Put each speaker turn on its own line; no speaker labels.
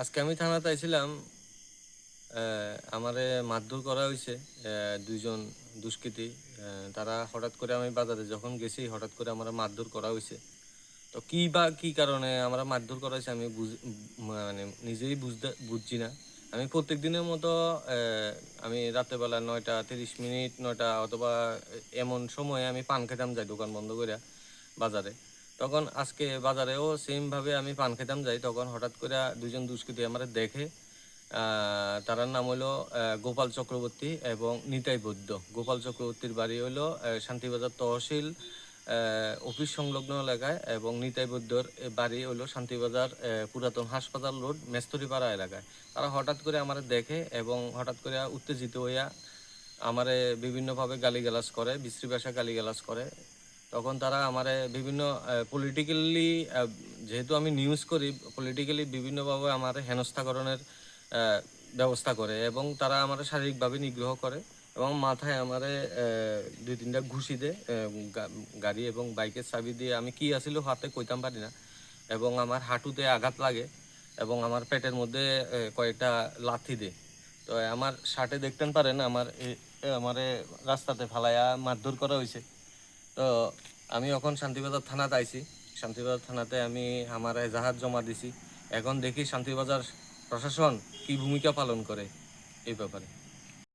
আজকে আমি থানাতে আইছিলাম। আমারে মারধর করা হয়েছে দুইজন দুষ্কৃতী। তারা হঠাৎ করে আমি বাজারে যখন গেছি হঠাৎ করে আমার মারধর করা হয়েছে। তো কি কারণে আমরা মারধর করা হয়েছে আমি মানে নিজেই বুঝছি না। আমি প্রত্যেক দিনের মতো আমি রাত্রেবেলা 9:30 9টা অথবা এমন সময়ে আমি পান খেতাম যাই দোকান বন্ধ করে বাজারে। তখন আজকে বাজারেও সেম ভাবে আমি পান খেতাম যাই, তখন হঠাৎ করে দুইজন দুষ্কৃতী আমার দেখে। তারার নাম হলো গোপাল চক্রবর্তী এবং নিতাই বৈদ্য। গোপাল চক্রবর্তীর বাড়ি হলো শান্তিবাজার তহসিল অফিস সংলগ্ন এলাকায়, এবং নিতাই বৈদ্যর বাড়ি হলো শান্তিবাজার পুরাতন হাসপাতাল রোড মেস্তরিপাড়া এলাকায়। তারা হঠাৎ করে আমার দেখে এবং হঠাৎ করে উত্তেজিত হইয়া আমারে বিভিন্নভাবে গালিগালাজ করে, বিশ্রী ভাষা গালিগালাজ করে। তখন তারা আমারে বিভিন্ন পলিটিক্যালি, যেহেতু আমি নিউজ করি, পলিটিক্যালি বিভিন্নভাবে আমার হেনস্থাকরণের ব্যবস্থা করে, এবং তারা আমার শারীরিকভাবে নিগ্রহ করে এবং মাথায় আমারে 2-3টা ঘুষি দেয়। গাড়ি এবং বাইকের চাবি দিয়ে আমি কি আসিল হাতে কইতাম পারি না, এবং আমার হাঁটুতে আঘাত লাগে এবং আমার পেটের মধ্যে কয়েকটা লাথি দেয়। তো আমার শার্টে দেখতেন পারেন আমারে রাস্তাতে ফালাইয়া মারধর করা হয়েছে। তো আমি এখন শান্তিবাজার থানাতে আইছি। শান্তিবাজার থানাতে আমি আমার এজাহার জমা দিছি। এখন দেখি শান্তিবাজার প্রশাসন কি ভূমিকা পালন করে এই ব্যাপারে।